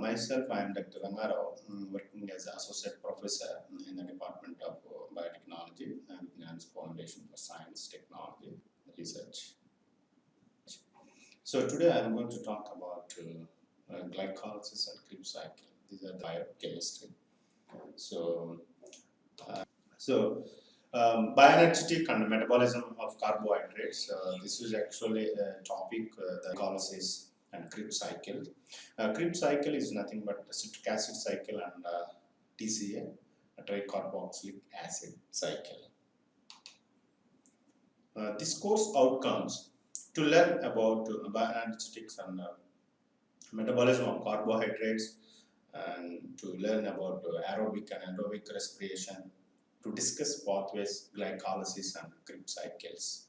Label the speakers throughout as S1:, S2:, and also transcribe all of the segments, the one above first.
S1: myself, I am Dr. Rangarao, working as Associate Professor in the Department of Biotechnology and Finance Foundation for Science, Technology, Research. So today I am going to talk about glycolysis and Krebs cycle. These are the biochemistry. Bioenergetic and metabolism of carbohydrates. This is actually a topic, the glycolysis and Krebs cycle. Krebs cycle is nothing but a citric acid cycle and TCA, a tricarboxylic acid cycle. This course outcomes to learn about bioenergetics and metabolism of carbohydrates, and to learn about aerobic and anaerobic respiration, to discuss pathways, glycolysis and Krebs cycles.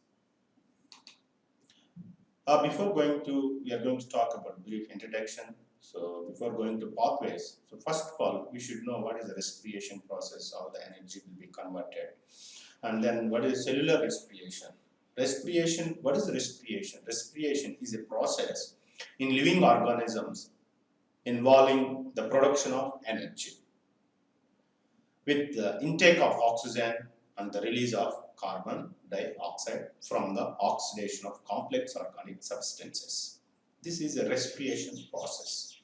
S1: We are going to talk about brief introduction. So before going to pathways, so first of all, we should know what is the respiration process, how the energy will be converted. And then what is cellular respiration? Respiration, what is respiration? Respiration is a process in living organisms involving the production of energy with the intake of oxygen and the release of carbon dioxide from the oxidation of complex organic substances. This is a respiration process.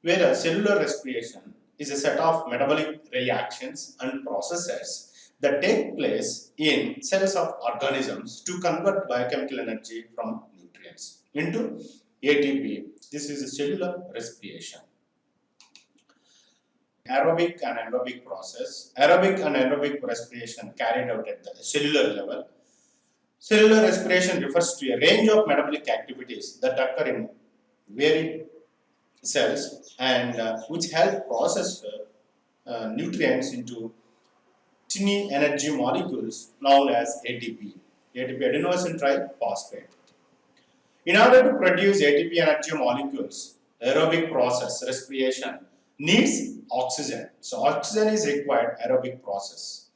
S1: Whereas cellular respiration is a set of metabolic reactions and processes that take place in cells of organisms to convert biochemical energy from nutrients into ATP. This is a cellular respiration. Aerobic and anaerobic process. Aerobic and anaerobic respiration carried out at the cellular level. Cellular respiration refers to a range of metabolic activities that occur in varied cells and which help process nutrients into tiny energy molecules known as ATP, adenosine triphosphate. In order to produce ATP energy molecules, aerobic process, respiration, needs oxygen. So oxygen is required aerobic process.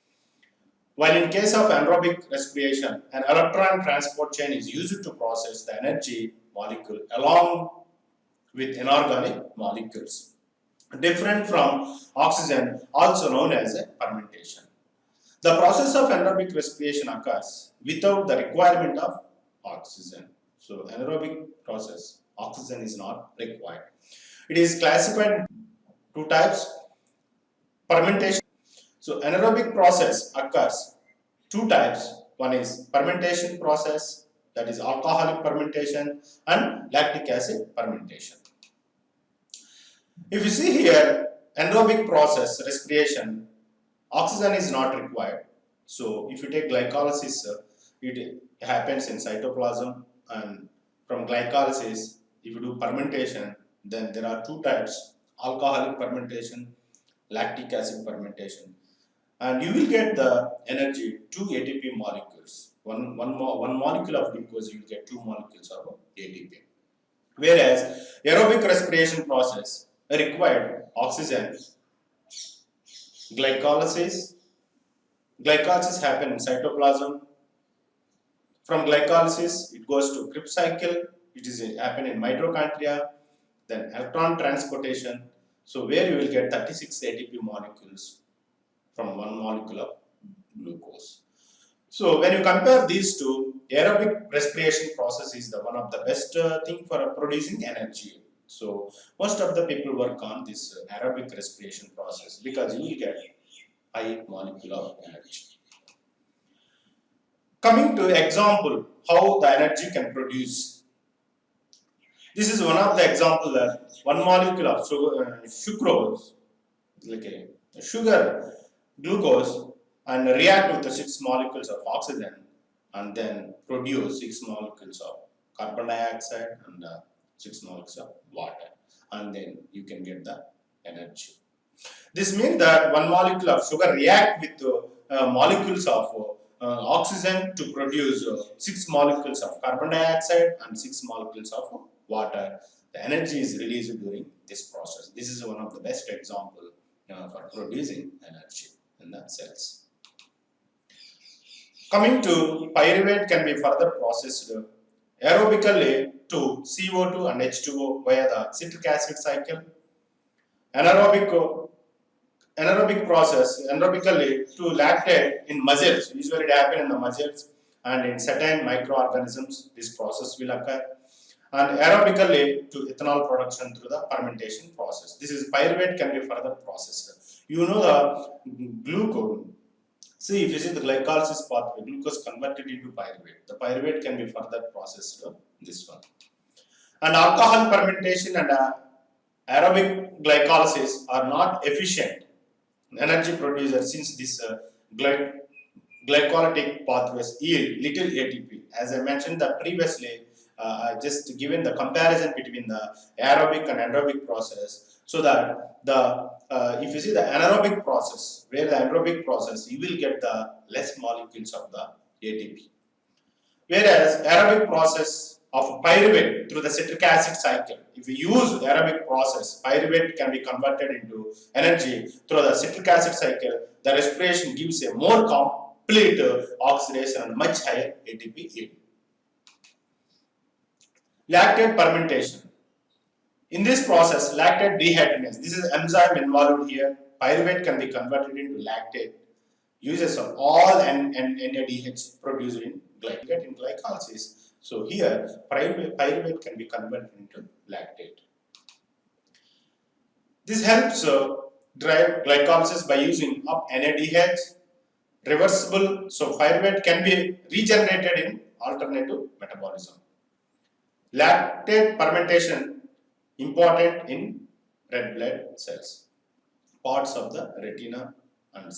S1: While in case of anaerobic respiration, an electron transport chain is used to process the energy molecule along with inorganic molecules. Different from oxygen, also known as a fermentation. The process of anaerobic respiration occurs without the requirement of oxygen. So anaerobic process, oxygen is not required. It is classified two types. Fermentation. So anaerobic process occurs two types. One is fermentation process, that is alcoholic fermentation, and lactic acid fermentation. If you see here, anaerobic process, respiration, oxygen is not required. So if you take glycolysis, it happens in cytoplasm, and from glycolysis, if you do fermentation, then there are two types: alcoholic fermentation, lactic acid fermentation, and you will get the energy, two ATP molecules. One molecule of glucose, you will get two molecules of ATP. Whereas aerobic respiration process required oxygen. Glycolysis happen in cytoplasm. From glycolysis, it goes to Krebs cycle. It is happen in mitochondria. Then electron transportation. So where you will get 36 ATP molecules from one molecule of glucose. So when you compare these two, aerobic respiration process is the one of the best thing for producing energy. So most of the people work on this aerobic respiration process because you will get high molecule of energy. Coming to example, how the energy can produce. This is one of the example that one molecule of sucrose, like a sugar, glucose, and react with the 6 molecules of oxygen and then produce 6 molecules of carbon dioxide and 6 molecules of water, and then you can get the energy. This means that one molecule of sugar react with molecules of oxygen to produce 6 molecules of carbon dioxide and 6 molecules of water. The energy is released during this process. This is one of the best example for producing energy in the cells. Coming to pyruvate can be further processed aerobically to CO2 and H2O via the citric acid cycle. anaerobic process anaerobically to lactate in muscles. Usually it happens in the muscles and in certain microorganisms this process will occur, and aerobically to ethanol production through the fermentation process. This is pyruvate can be further processed. You know the glucose. See, if you see the glycolysis pathway, glucose converted into pyruvate. The pyruvate can be further processed to this one. And alcohol fermentation and aerobic glycolysis are not efficient energy producers since this glycolytic pathways yield little ATP. As I mentioned that previously, I just given the comparison between the aerobic and anaerobic process, so that the if you see the anaerobic process, where the anaerobic process, you will get the less molecules of the ATP. Whereas aerobic process of pyruvate through the citric acid cycle, if you use aerobic process, pyruvate can be converted into energy through the citric acid cycle. The respiration gives a more complete oxidation and much higher ATP yield. Lactate fermentation. In this process, lactate dehydrogenase, this is enzyme involved here. Pyruvate can be converted into lactate. Uses of all NADH produced in glycolysis. So here, pyruvate can be converted into lactate. This helps drive glycolysis by using up NADH, reversible. So pyruvate can be regenerated in alternative metabolism. Lactate fermentation important in red blood cells, parts of the retina and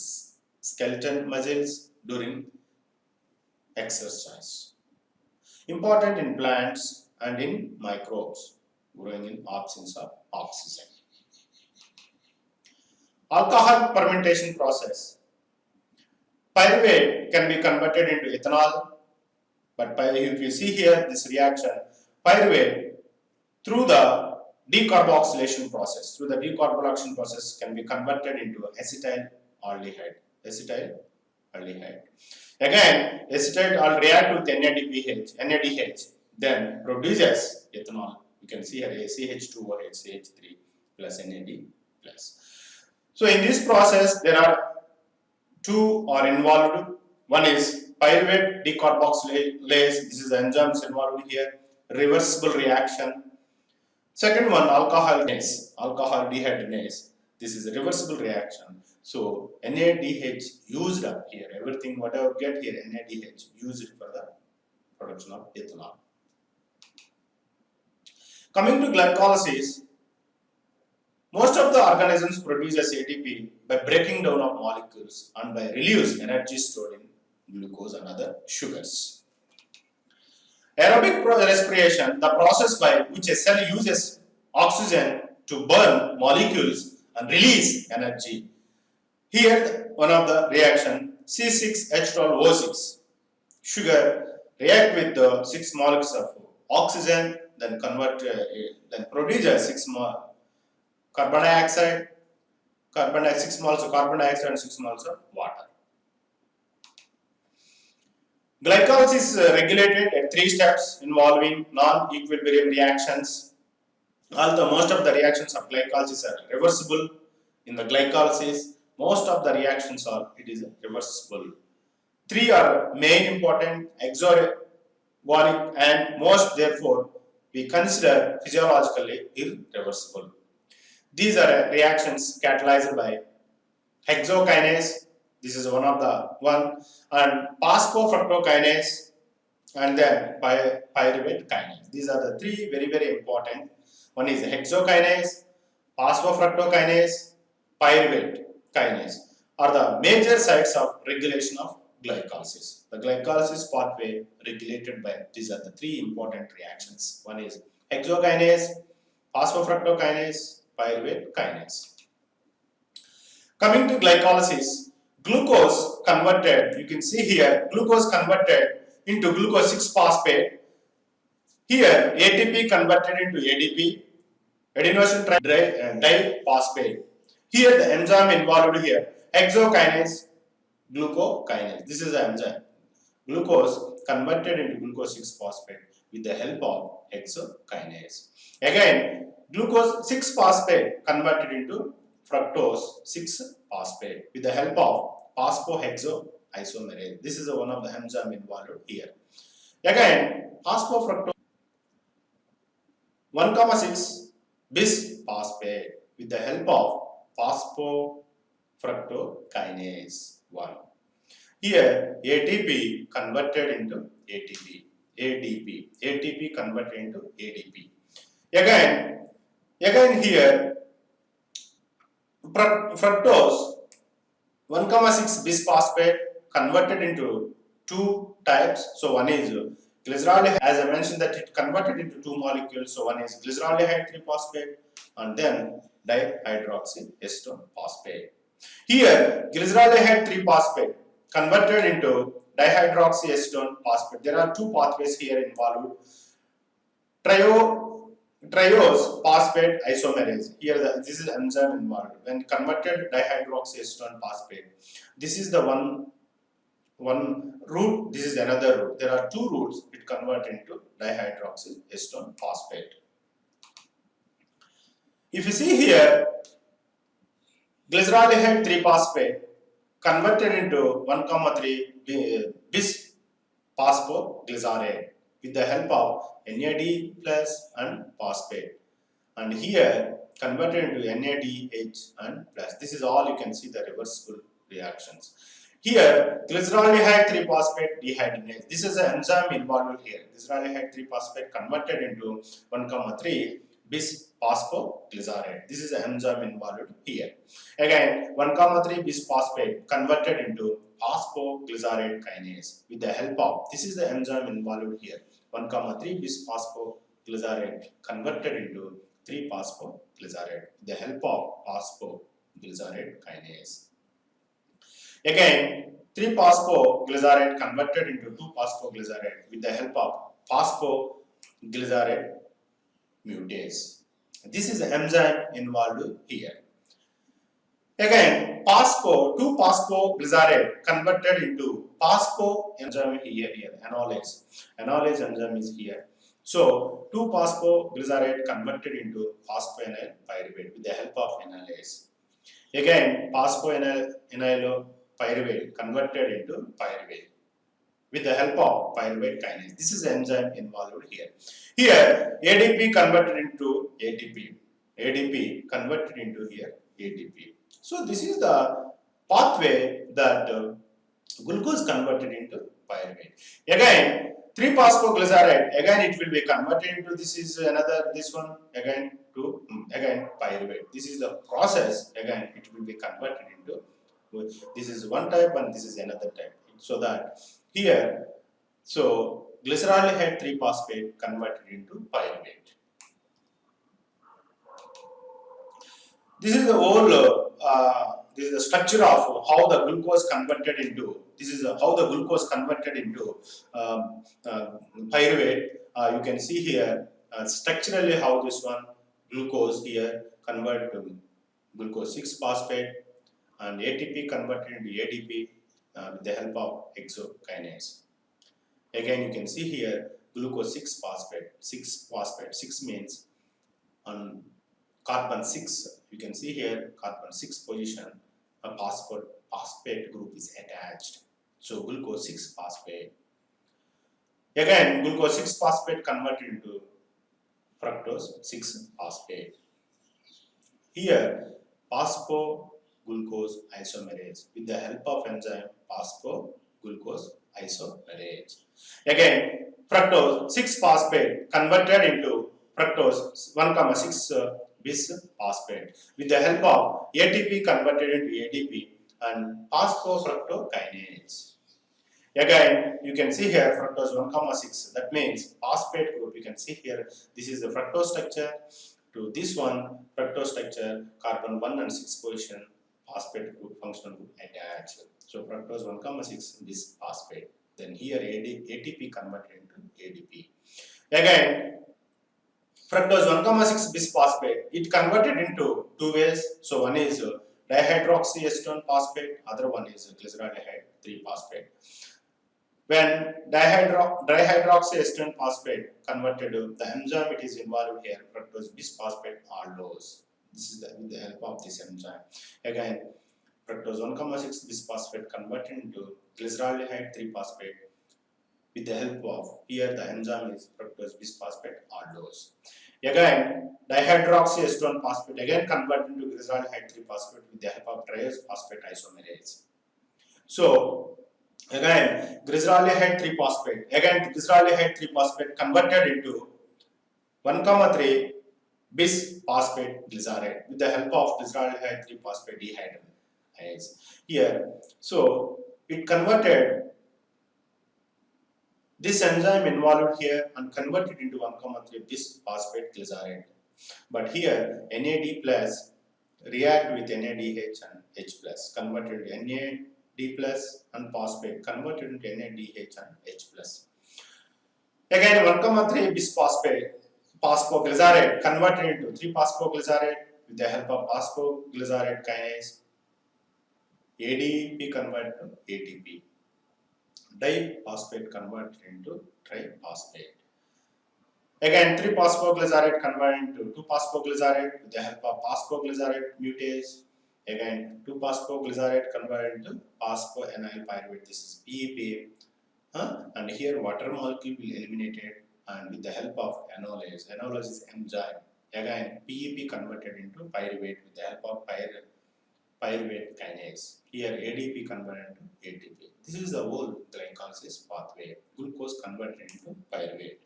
S1: skeletal muscles during exercise. Important in plants and in microbes growing in absence of oxygen. Alcohol fermentation process. Pyruvate can be converted into ethanol, but if you see here this reaction, pyruvate through the decarboxylation process, can be converted into acetaldehyde. Again, acetaldehyde react with NADH, then produces ethanol. You can see here CH2OH, CH3 plus NAD plus. So in this process, there are two are involved. One is pyruvate decarboxylase. This is the enzymes involved here. Reversible reaction. Second one, alcohol dehydrogenase. This is a reversible reaction. So NADH used up here. Everything whatever get here, NADH used for the production of ethanol. Coming to glycolysis, most of the organisms produces ATP by breaking down of molecules and by release energy stored in glucose and other sugars. Aerobic respiration, the process by which a cell uses oxygen to burn molecules and release energy. Here, one of the reaction C6H12O6 sugar react with the 6 molecules of oxygen, then then produces 6 carbon dioxide, 6 moles of carbon dioxide and 6 moles of water. Glycolysis is regulated at 3 steps involving non-equilibrium reactions. Although most of the reactions of glycolysis are reversible, in the glycolysis, most of the reactions are reversible. 3 are main important, exogenic and most therefore we consider physiologically irreversible. These are reactions catalyzed by hexokinase. This is one of the and phosphofructokinase and then pyruvate kinase. These are the 3 very important. One is hexokinase, phosphofructokinase, pyruvate kinase are the major sites of regulation of glycolysis. The glycolysis pathway regulated by these are the 3 important reactions. One is hexokinase, phosphofructokinase, pyruvate kinase. Coming to glycolysis, glucose converted, you can see here, glucose converted into glucose 6-phosphate. Here, ATP converted into ADP, adenosine diphosphate. Here, the enzyme involved here, hexokinase, glucokinase. This is the enzyme. Glucose converted into glucose 6-phosphate. with the help of hexokinase. Again, glucose 6-phosphate converted into fructose 6-phosphate with the help of phosphohexoisomerase. This is one of the enzyme involved here. Again, phosphofructose 1,6 bis-phosphate with the help of phosphofructokinase 1. Here, ATP converted into ATP converted into ADP. Again here, fructose 1,6 bisphosphate converted into two types. So one is glyceraldehyde, as I mentioned that it converted into two molecules. So one is glyceraldehyde 3-phosphate and then dihydroxyacetone phosphate. Here, glyceraldehyde 3-phosphate converted into dihydroxyacetone phosphate. There are two pathways here involved. Triose phosphate isomerase. Here, this is enzyme involved. When converted dihydroxyacetone phosphate, this is the one route. This is another route. There are two routes. It convert into dihydroxyacetone phosphate. If you see here, glyceraldehyde 3-phosphate converted into 1,3 bis-phosphoglycerate with the help of NAD plus and phosphate, and here converted into NADH and plus. This is all you can see the reversible reactions. Here, glyceraldehyde 3-phosphate dehydrogenase. This is an enzyme involved here. Glyceraldehyde 3-phosphate converted into 1,3 bis-phosphoglycerate. This is an enzyme involved here. Again, 1,3 bis-phosphate converted into phosphoglycerate kinase with the help of, this is the enzyme involved here. 1,3 bis-phosphoglycerate converted into 3-phosphoglycerate with the help of phosphoglycerate kinase. Again, 3-phosphoglycerate converted into 2-phosphoglycerate with the help of phosphoglycerate mutase. This is the enzyme involved here. Again, 2-phosphoglycerate converted into phospho enzyme here, enolase. Enolase enzyme is here. So, 2-phosphoglycerate converted into phosphoenol pyruvate with the help of enolase. Again, phosphoenol pyruvate converted into pyruvate with the help of pyruvate kinase. This is the enzyme involved here. Here, ADP converted into ATP. ADP converted into here ADP. So this is the pathway that glucose converted into pyruvate. Again, 3-phosphoglycerate. Again, it will be converted into, this is another, this one again to again pyruvate. This is the process. Again, it will be converted into. This is one type and this is another type. So that here, so glyceraldehyde 3-phosphate converted into pyruvate. This is the whole. This is the structure of how the glucose converted into. This is how the glucose converted into pyruvate. You can see here structurally how this one glucose here convert to glucose 6-phosphate and ATP converted into ADP with the help of hexokinase. Again, you can see here glucose 6-phosphate. 6 means on carbon 6. You can see here carbon 6 position, a phosphate group is attached. So glucose 6-phosphate. Again, glucose 6-phosphate converted into fructose 6-phosphate. Here, phosphoglucose isomerase with the help of enzyme phosphoglucose isomerase. Again, fructose 6-phosphate converted into fructose 1,6 bis-phosphate with the help of ATP converted into ADP and phosphofructokinase. Again, you can see here fructose 1,6. That means phosphate group. You can see here. This is the fructose structure. To this one, fructose structure, carbon 1 and 6 position, phosphate group, functional group attached. So fructose 1,6 bis-phosphate. Then here ATP converted into ADP. Again, fructose 1,6 bis-phosphate, it converted into two ways. So one is dihydroxyacetone phosphate, other one is glyceraldehyde 3-phosphate. When dihydroxyacetone phosphate converted to the enzyme it is involved here, fructose bisphosphate aldose. This is with the help of this enzyme. Again, fructose 1,6 bisphosphate converted into glyceraldehyde 3-phosphate with the help of here the enzyme is fructose bisphosphate aldose. Again, dihydroxyacetone phosphate again converted into glyceraldehyde 3-phosphate with the help of triose phosphate isomerase. So again, glyceraldehyde 3-phosphate. Again, glyceraldehyde 3-phosphate converted into 1,3 bis-phosphate glycerate with the help of glyceraldehyde 3-phosphate dehydrogenase. Here, so it converted this enzyme involved here and converted into 1,3 bis-phosphate glycerate. But here, NAD plus react with NADH and H plus converted to NAD plus and phosphate converted into NADH and H plus. Again 1,3 bisphosphate phosphoglycerate converted into 3-phosphoglycerate with the help of phosphoglycerate kinase. ADP converted to ATP. Diphosphate converted into triphosphate. Again 3-phosphoglycerate converted into 2-phosphoglycerate with the help of phosphoglycerate mutase. Again 2-phosphoglycerate converted into phosphoenol pyruvate. This is PEP. And here water molecule will be eliminated and with the help of enolase. Enolase is enzyme. Again PEP converted into pyruvate with the help of pyruvate kinase. Here ADP converted into ATP. This is the whole glycolysis pathway. Glucose converted into pyruvate.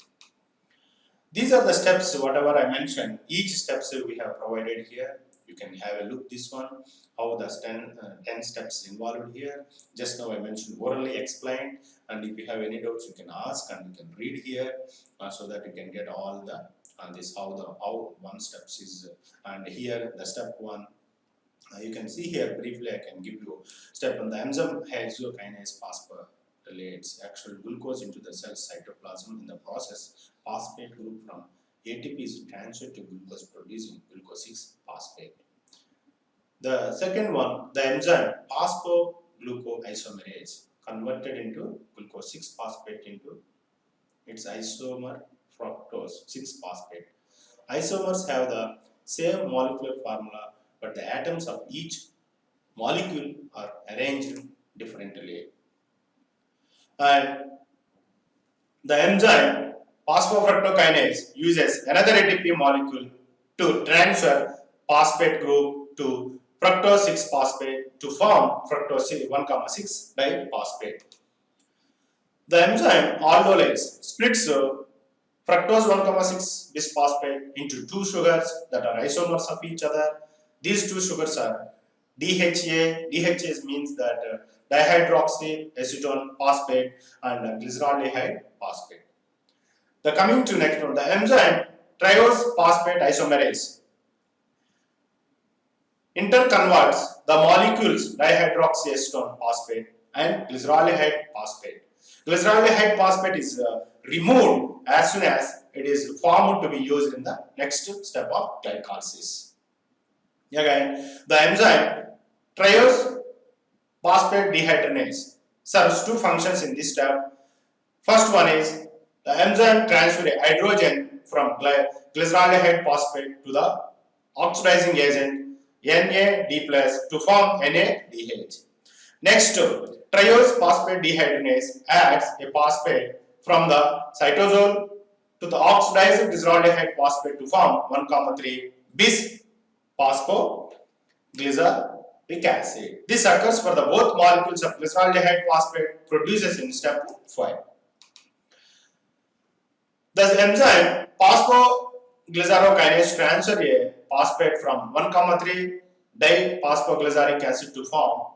S1: These are the steps whatever I mentioned. Each steps we have provided here. You can have a look this one, how the 10 steps involved here. Just now I mentioned orally explained, and if you have any doubts you can ask and you can read here so that you can get all the this how one steps is and here the step 1 you can see here briefly I can give you step 1. The enzyme hexokinase phosphorylates actual glucose into the cell cytoplasm. In the process, phosphate group from ATP is transferred to glucose producing glucose 6-phosphate. The second one, the enzyme phosphoglucoisomerase converted into glucose 6-phosphate into its isomer fructose 6-phosphate. Isomers have the same molecular formula, but the atoms of each molecule are arranged differently. And the enzyme phosphofructokinase uses another ATP molecule to transfer phosphate group to fructose 6-phosphate to form fructose 1,6 diphosphate. The enzyme aldolase splits fructose 1,6 bisphosphate into 2 sugars that are isomers of each other. These 2 sugars are DHA. DHA means that dihydroxyacetone phosphate and glyceraldehyde phosphate. The coming to next one, the enzyme triose phosphate isomerase interconverts the molecules dihydroxyacetone phosphate and glyceraldehyde phosphate. Glyceraldehyde phosphate is removed as soon as it is formed to be used in the next step of glycolysis. Again, the enzyme triose phosphate dehydrogenase serves 2 functions in this step. First one is the enzyme transfer hydrogen from glyceraldehyde phosphate to the oxidizing agent NAD+ to form NADH. Next, triose phosphate dehydrogenase adds a phosphate from the cytosol to the oxidized glyceraldehyde phosphate to form 1,3 bis phosphoglyceric acid. This occurs for the both molecules of glyceraldehyde phosphate produces in step 5. The enzyme phosphoglycerokinase transfer a phosphate from 1,3 diphosphoglyceric acid to form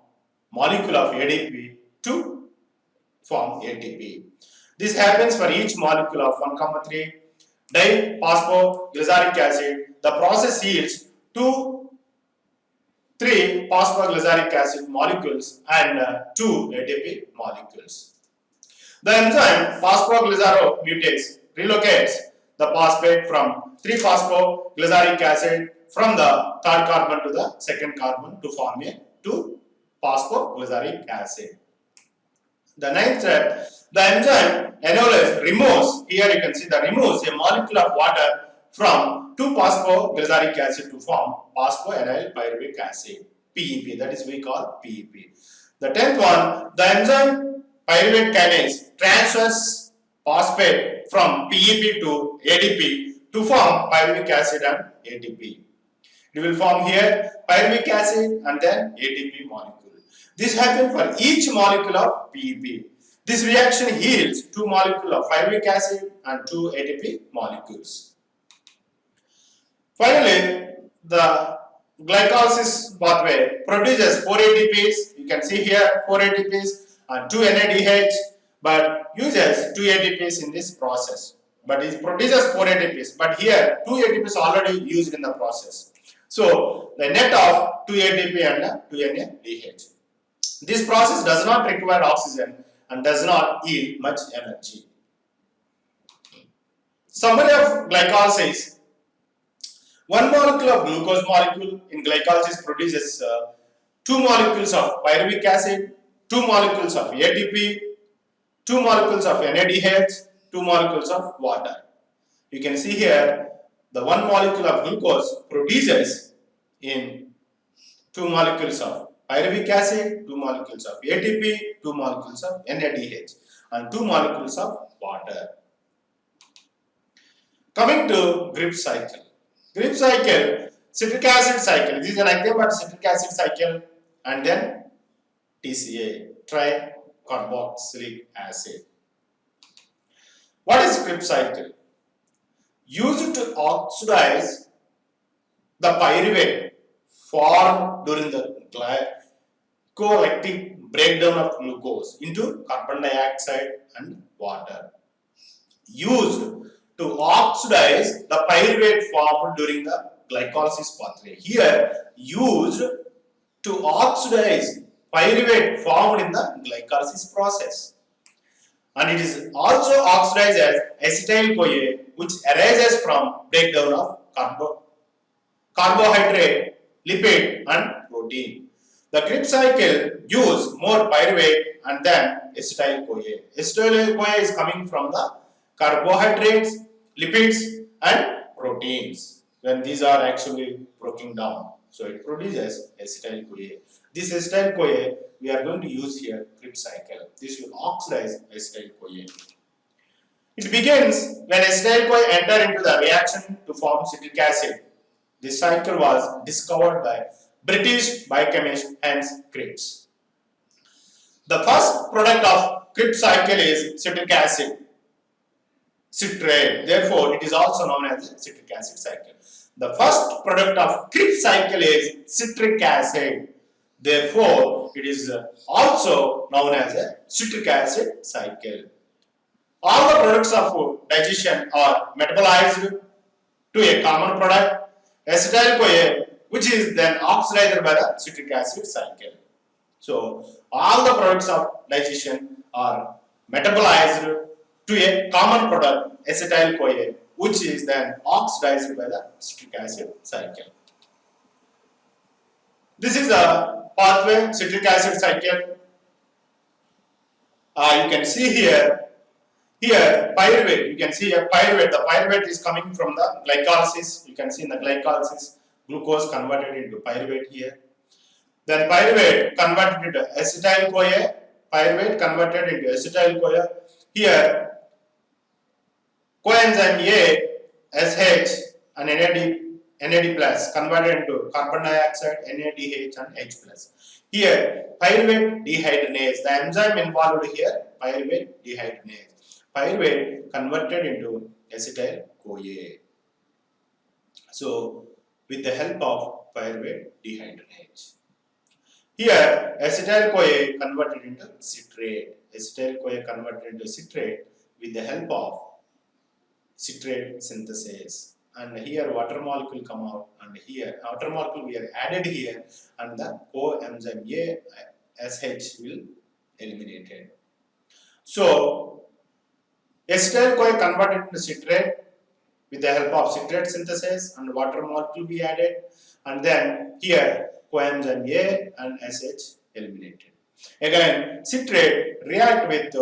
S1: molecule of ADP to form ATP. This happens for each molecule of 1,3 diphosphoglyceric acid. The process yields 2,3 phosphoglyceric acid molecules and 2 ATP molecules. The enzyme phosphoglyceromutase relocates the phosphate from 3-phosphoglyceric acid from the 3rd carbon to the 2nd carbon to form a 2-phosphoglyceric acid. The ninth step, the enzyme enolase removes, here you can see the removes a molecule of water from 2-phosphoglyceric acid to form phosphoenol pyruvic acid, PEP, that is we call PEP. The 10th one, the enzyme pyruvate kinase transfers phosphate from PEP to ADP to form pyruvic acid and ATP. It will form here pyruvic acid and then ATP molecule. This happens for each molecule of PEP. This reaction yields 2 molecules of pyruvic acid and 2 ATP molecules. Finally, the glycolysis pathway produces 4 ATPs. You can see here 4 ATPs and 2 NADH, but uses 2 ATPs in this process. But it produces 4 ATPs, but here 2 ATPs already used in the process. So the net of 2 ATP and 2 NADH. This process does not require oxygen and does not yield much energy. Summary of glycolysis. One molecule of glucose molecule in glycolysis produces 2 molecules of pyruvic acid, 2 molecules of ATP, 2 molecules of NADH, 2 molecules of water. You can see here the 1 molecule of glucose produces in 2 molecules of pyruvic acid, 2 molecules of ATP, 2 molecules of NADH and 2 molecules of water. Coming to Krebs cycle. Krebs cycle, citric acid cycle. This is nothing but citric acid cycle and then TCA, tricarboxylic acid. What is Krebs cycle? Used to oxidize the pyruvate formed during the glycolytic breakdown of glucose into carbon dioxide and water. Used to oxidize the pyruvate formed during the glycolysis pathway. Here, used to oxidize pyruvate formed in the glycolysis process. And it is also oxidized as acetyl-CoA, which arises from breakdown of carbohydrate, lipid and protein. The Krebs cycle use more pyruvate and then acetyl-CoA. Acetyl-CoA is coming from the carbohydrates, lipids and proteins when these are actually broken down. So it produces acetyl-CoA. This acetyl-CoA we are going to use here Krebs cycle. This will oxidize acetyl-CoA. It begins when acetyl-CoA enter into the reaction to form citric acid. This cycle was discovered by British biochemist Hans Krebs. The first product of Krebs cycle is citric acid, citrate. Therefore, it is also known as the citric acid cycle. The first product of Krebs cycle is citric acid. Therefore, it is also known as a citric acid cycle. All the products of digestion are metabolized to a common product, acetyl-CoA, which is then oxidized by the citric acid cycle. So, all the products of digestion are metabolized to a common product, acetyl-CoA, which is then oxidized by the citric acid cycle. This is the pathway citric acid cycle. You can see here pyruvate. You can see a pyruvate. The pyruvate is coming from the glycolysis. You can see in the glycolysis glucose converted into pyruvate here. Then pyruvate converted into acetyl-CoA. Pyruvate converted into acetyl-CoA. Here coenzyme A, SH and NAD plus converted into carbon dioxide, NADH and H plus. Here pyruvate dehydrogenase, the enzyme involved here pyruvate dehydrogenase. Pyruvate converted into acetyl-CoA. So with the help of pyruvate dehydrogenase. Here acetyl-CoA converted into citrate. Acetyl-CoA converted into citrate with the help of citrate synthesis. And here water molecule come out, and here water molecule we are added here, and the coenzyme A, SH will eliminated. So acetyl-CoA converted into citrate with the help of citrate synthesis, and water molecule be added, and then here coenzyme A and SH eliminated. Again, citrate react with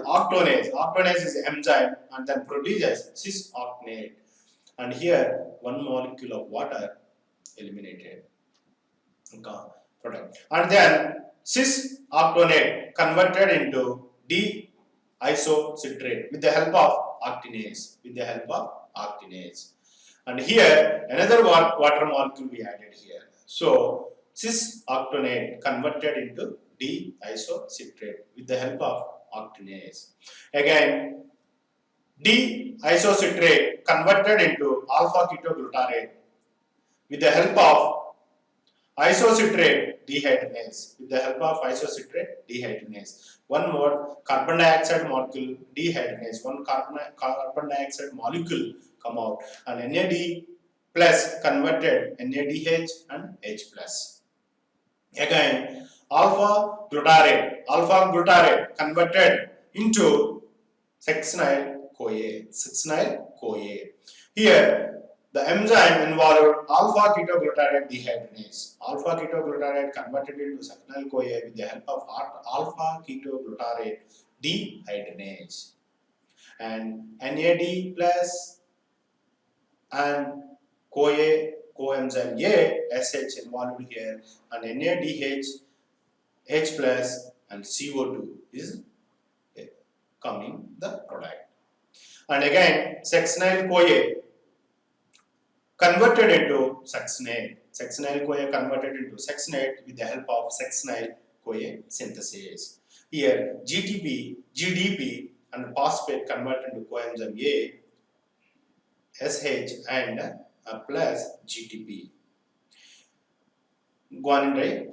S1: octonase. Octonase is enzyme and then produces cis octanate. And here, one molecule of water eliminated. Okay, product. And then cis octanate converted into D-isocitrate with the help of octinase. And here another water molecule we added here. So cis octanate converted into D-isocitrate with the help of octinase. Again, D-isocitrate converted into alpha ketoglutarate with the help of isocitrate dehydrogenase. One more carbon dioxide molecule dehydrogenase. One carbon dioxide molecule come out, and NAD plus converted NADH and H plus. Again, alpha glutarate converted into succinyl CoA. Here, the enzyme involved alpha ketoglutarate dehydrogenase. Alpha ketoglutarate converted into succinyl CoA with the help of alpha ketoglutarate dehydrogenase. And NAD plus and CoA coenzyme A, SH involved here, and NADH, H plus, and CO2 is coming the product. And again, succinyl CoA converted into succinate. Succinyl CoA converted into succinate with the help of succinyl CoA synthesis. Here, GDP, and phosphate converted into coenzyme A, SH, and plus GTP. Guanine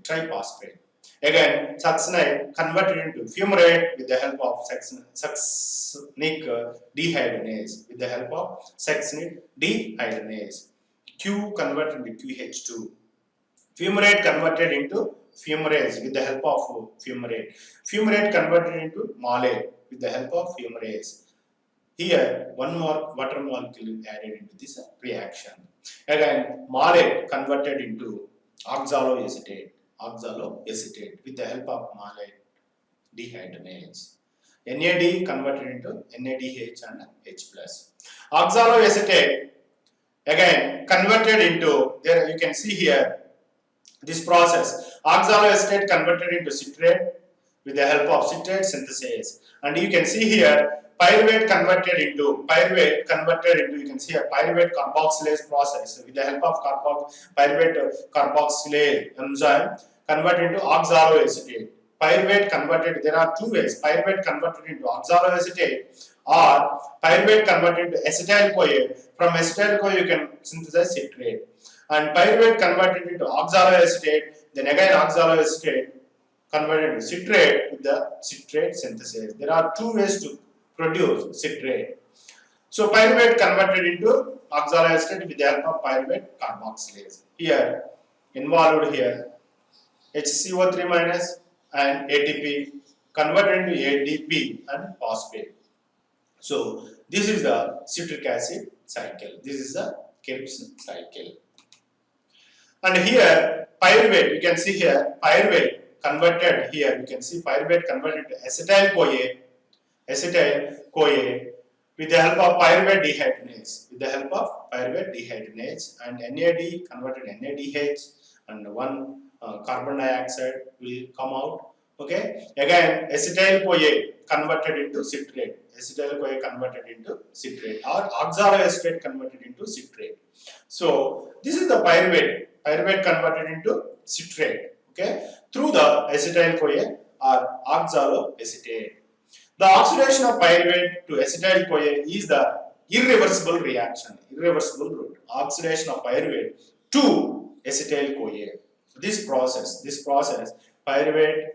S1: triphosphate. Again, succinate converted into fumarate with the help of succinic dehydrogenase. Q converted into QH2. Fumarate converted into fumarase with the help of fumarate. Fumarate converted into malate with the help of fumarase. Here, one more water molecule is added into this reaction. Again, malate converted into oxaloacetate with the help of malate dehydrogenase. NAD converted into NADH and H plus. Oxaloacetate again converted into, there you can see here this process. Oxaloacetate converted into citrate with the help of citrate synthesis. And you can see here pyruvate converted into, you can see a pyruvate carboxylase process with the help of pyruvate carboxylase enzyme converted into oxaloacetate. Pyruvate converted, there are two ways, pyruvate converted into oxaloacetate or pyruvate converted into acetyl CoA. From acetyl CoA you can synthesize citrate. And pyruvate converted into oxaloacetate, then again oxaloacetate converted into citrate with the citrate synthesis. There are two ways to produce citrate. So pyruvate converted into oxaloacetate with the help of pyruvate carboxylase. Here, involved here, HCO3 minus and ATP converted into ADP and phosphate. So this is the citric acid cycle. This is the Krebs cycle. And here pyruvate, you can see here pyruvate converted here, you can see pyruvate converted to acetyl CoA with the help of pyruvate dehydrogenase, and NAD converted NADH, and one carbon dioxide will come out. Okay, again acetyl CoA converted into citrate, or oxaloacetate converted into citrate. So this is the pyruvate converted into citrate, okay, through the acetyl CoA or oxaloacetate. The oxidation of pyruvate to acetyl CoA is the irreversible reaction, irreversible route. Oxidation of pyruvate to acetyl CoA. This process, pyruvate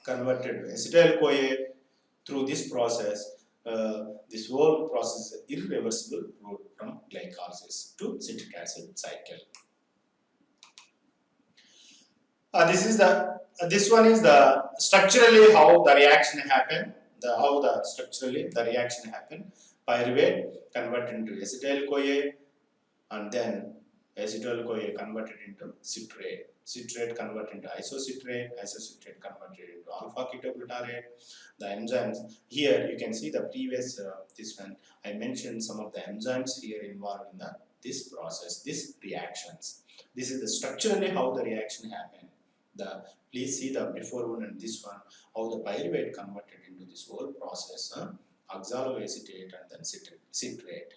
S1: converted to acetyl CoA, through this process, this whole process is irreversible route from glycolysis to citric acid cycle. This one is the structurally how the reaction happened. Pyruvate converted into acetyl CoA, and then acetyl-CoA converted into citrate, citrate converted into isocitrate, isocitrate converted into alpha-ketoglutarate. The enzymes here you can see the previous this one I mentioned some of the enzymes here involved in this process, these reactions. This is the structurally how the reaction happened. Please see the before one and this one, how the pyruvate converted into this whole process, oxaloacetate and then citrate.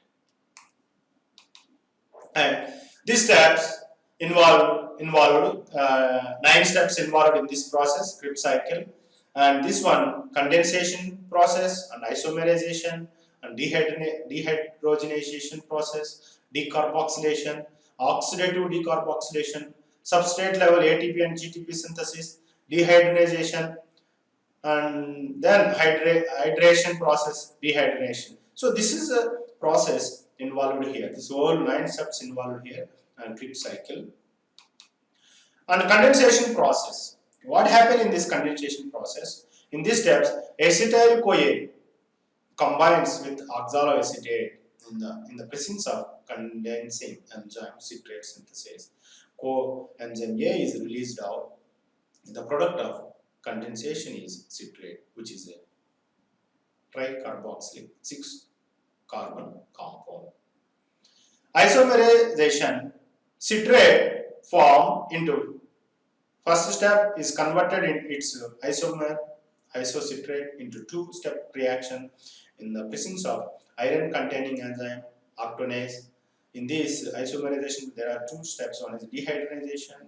S1: And these steps involved 9 steps involved in this process, Krebs cycle. And this one, condensation process and isomerization and dehydrogenation process, decarboxylation, oxidative decarboxylation, substrate level ATP and GTP synthesis, dehydrogenation, and then hydration process, dehydration. So this is a process involved here. This whole 9 steps involved here and Krebs cycle. And condensation process. What happened in this condensation process? In these steps, acetyl-CoA combines with oxaloacetate in the presence of condensing enzyme citrate synthesis. Coenzyme A is released out. The product of condensation is citrate, which is a tricarboxylic 6-carbon compound. Isomerization, citrate form into first step is converted in its isomer isocitrate into 2-step reaction in the presence of iron containing enzyme octonase. In this isomerization there are 2 steps, one is dehydration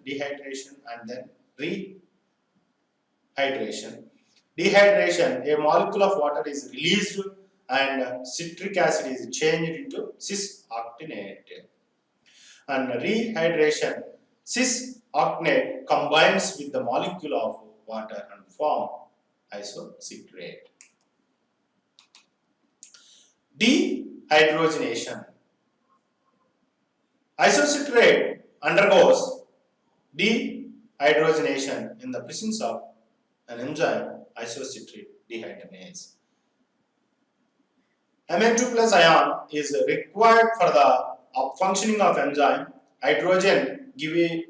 S1: and then rehydration. Dehydration, a molecule of water is released and citric acid is changed into cis-octanate. And rehydration, cis-octanate combines with the molecule of water and form isocitrate. Dehydrogenation. Isocitrate undergoes dehydrogenation in the presence of an enzyme isocitrate dehydrogenase. Mn2 plus ion is required for the functioning of enzyme. Hydrogen given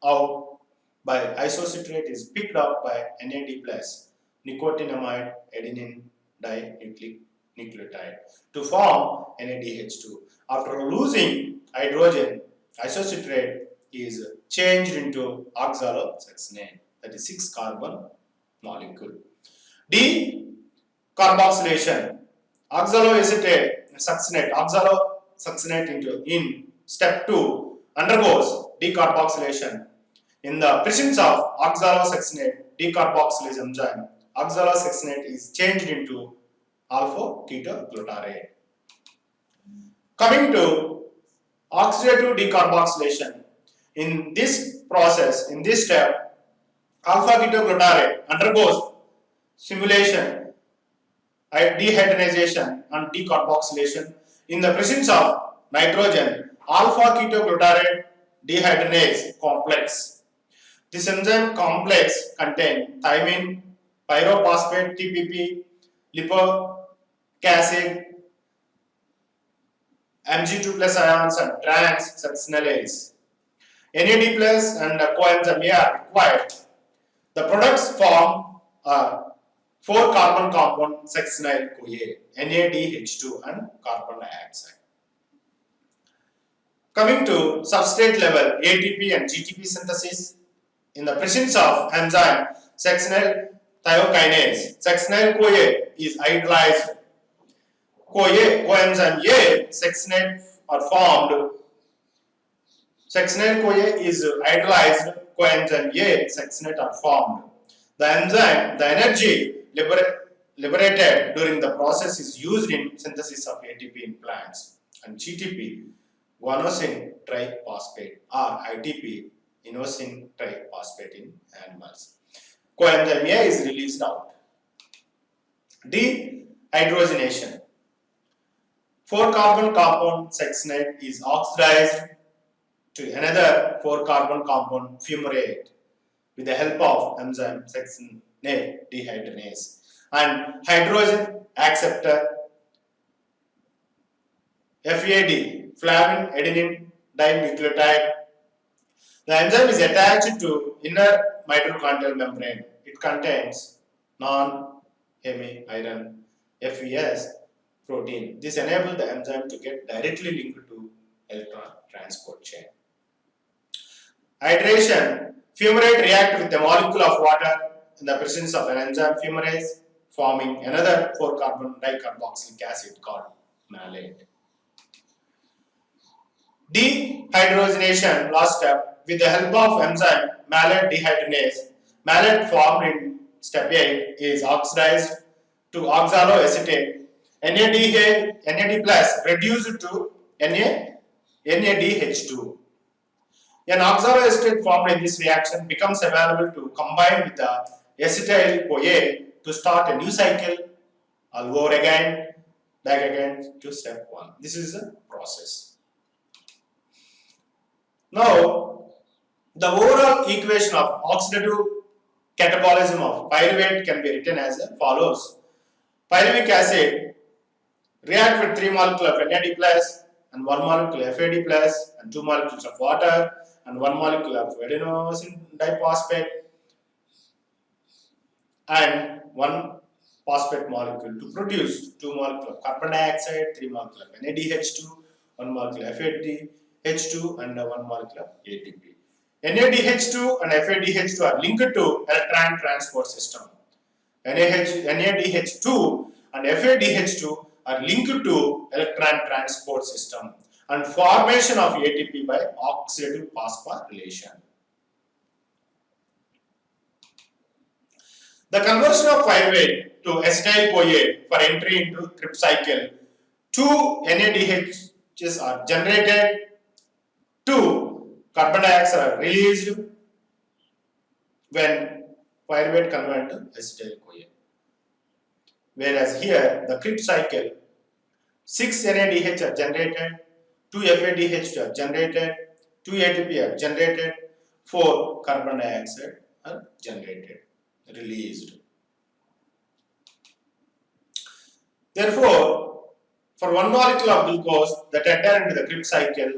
S1: out by isocitrate is picked up by NAD plus nicotinamide adenine dinucleotide to form NADH2. After losing hydrogen, isocitrate is changed into oxalosuccinate, that is 6-carbon molecule. Decarboxylation, oxaloacetate succinate in step 2 undergoes decarboxylation. In the presence of oxalosuccinate decarboxylase enzyme, oxalosuccinate is changed into alpha-ketoglutarate. Coming to oxidative decarboxylation, in this process, in this step, alpha-ketoglutarate undergoes simulation, dehydrogenation and decarboxylation. In the presence of nitrogen, alpha-ketoglutarate dehydrogenase complex. This enzyme complex contains thymine, pyrophosphate TPP, lipoic Mg2 plus ions and trans-succinylase. NAD plus and coenzyme A are required. The products form a 4-carbon compound succinyl-CoA, NADH2 and carbon dioxide. Coming to substrate level ATP and GTP synthesis, in the presence of enzyme succinyl thiokinase, succinyl-CoA is hydrolyzed. Coenzyme A succinate are formed. Succinyl-CoA is hydrolyzed. Coenzyme A succinate are formed. The enzyme, the energy liberated during the process is used in synthesis of ATP in plants, and GTP, guanosine triphosphate, or ITP, inosine triphosphate in animals. Coenzyme A is released out. Dehydrogenation. 4-carbon compound succinate is oxidized to another 4-carbon compound fumarate with the help of enzyme succinate dehydrogenase. And hydrogen acceptor FAD, flavin adenine dinucleotide. The enzyme is attached to inner mitochondrial membrane. It contains non-heme-iron FES protein. This enables the enzyme to get directly linked to electron transport chain. Hydration. Fumarate react with a molecule of water in the presence of an enzyme fumarase, forming another 4-carbon dicarboxylic acid called malate. Dehydrogenation, last step, with the help of enzyme malate dehydrogenase, malate formed in step 8 is oxidized to oxaloacetate, NAD plus reduced to NADH2. An oxaloacetate formed in this reaction becomes available to combine with the acetyl-CoA to start a new cycle all over again, back again to step 1. This is the process. Now, the overall equation of oxidative catabolism of pyruvate can be written as follows. Pyruvic acid react with 3 molecules of NAD plus and 1 molecule of FAD plus and 2 molecules of water and 1 molecule of adenosine diphosphate and 1 phosphate molecule to produce 2 molecules of carbon dioxide, 3 molecules of NADH2, 1 molecule of FADH2 and 1 molecule of ATP. NADH2 and FADH2 are linked to electron transport system. NADH2 and FADH2 are linked to electron transport system and formation of ATP by oxidative phosphorylation. The conversion of pyruvate to acetyl-CoA for entry into Krebs cycle, 2 NADHs are generated, 2 carbon dioxide are released when pyruvate converts to acetyl-CoA. Whereas here, the Krebs cycle, 6 NADH are generated, 2 FADH are generated, 2 ATP are generated, 4 carbon dioxide are generated, released. Therefore, for 1 molecule of glucose that enter into the Krebs cycle,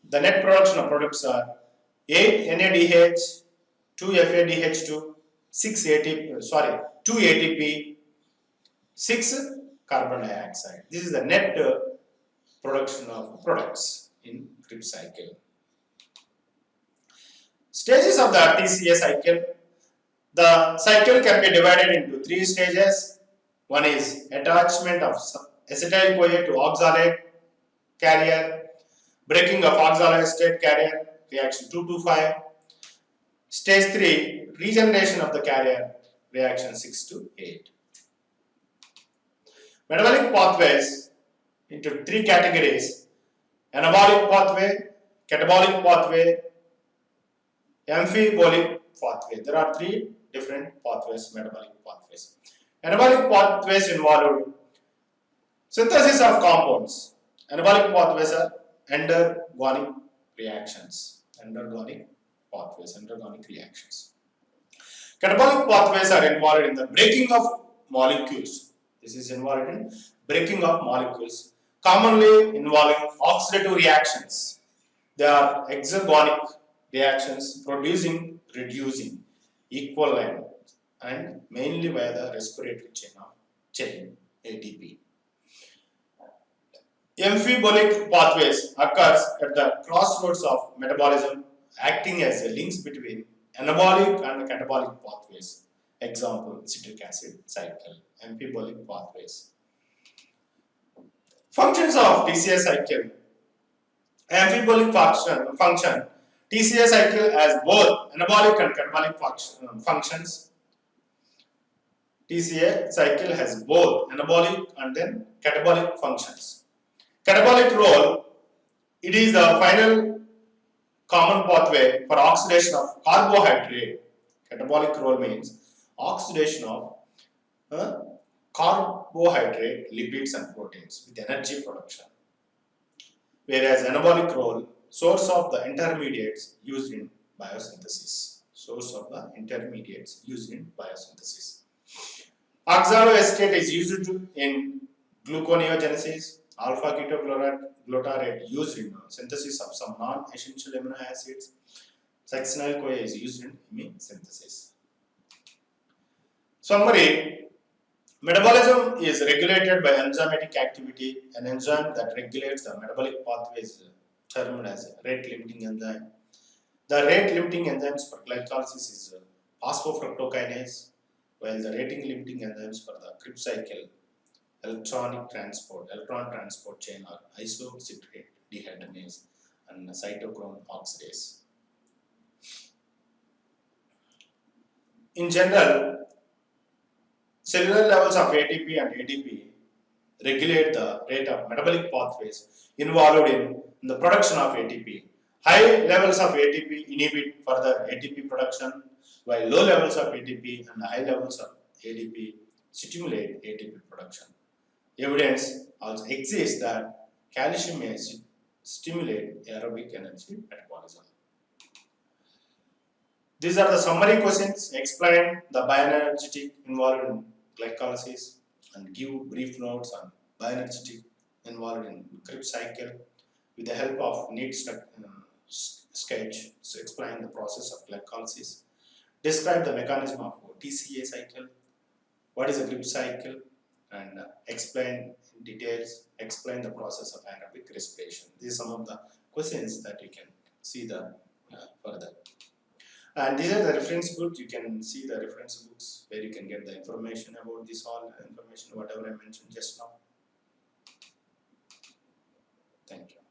S1: the net production of products are 8 NADH, 2 FADH2, 2 ATP, 6 carbon dioxide. This is the net production of products in Krebs cycle. Stages of the TCA cycle. The cycle can be divided into 3 stages. One is attachment of acetyl-CoA to oxalate carrier, breaking of oxaloacetate carrier, reaction 2 to 5. Stage 3, regeneration of the carrier, reaction 6 to 8. Metabolic pathways into 3 categories: anabolic pathway, catabolic pathway, amphibolic pathway. There are 3 different pathways, metabolic pathways. Anabolic pathways involve synthesis of compounds. Anabolic pathways are endergonic reactions. Endergonic pathways, endergonic reactions. Catabolic pathways are involved in the breaking of molecules. This is involved in breaking of molecules, commonly involving oxidative reactions. They are exergonic reactions producing, reducing, equivalent, and mainly via the respiratory chain ATP. Amphibolic pathways occurs at the crossroads of metabolism, acting as the links between anabolic and catabolic pathways. Example, citric acid cycle, amphibolic pathways. Functions of TCA cycle. Amphibolic function. TCA cycle has both anabolic and catabolic functions. TCA cycle has both anabolic and then catabolic functions. Catabolic role, it is the final common pathway for oxidation of carbohydrate. Catabolic role means oxidation of carbohydrate, lipids and proteins with energy production. Whereas anabolic role, source of the intermediates used in biosynthesis. Source of the intermediates used in biosynthesis. Oxaloacetate is used in gluconeogenesis. alpha ketoglutarate used in synthesis of some non-essential amino acids. Succinyl-CoA is used in heme synthesis. Summary: metabolism is regulated by enzymatic activity. An enzyme that regulates the metabolic pathway is termed as a rate-limiting enzyme. The rate-limiting enzymes for glycolysis is phosphofructokinase, while the rate-limiting enzymes for the Krebs cycle electron transport chain are isocitrate dehydrogenase and cytochrome oxidase. In general, cellular levels of ATP and ADP regulate the rate of metabolic pathways involved in the production of ATP. High levels of ATP inhibit further ATP production, while low levels of ATP and high levels of ADP stimulate ATP production. Evidence also exists that calcium may stimulate aerobic energy metabolism. These are the summary questions. Explain the bioenergetic involved in glycolysis and give brief notes on bioenergetic involved in Krebs cycle with the help of neat sketch to explain the process of glycolysis. Describe the mechanism of TCA cycle, what is a Krebs cycle, and explain in details, explain the process of anaerobic respiration. These are some of the questions that you can see the further. And these are the reference books. You can see the reference books where you can get the information about this all information, whatever I mentioned just now. Thank you.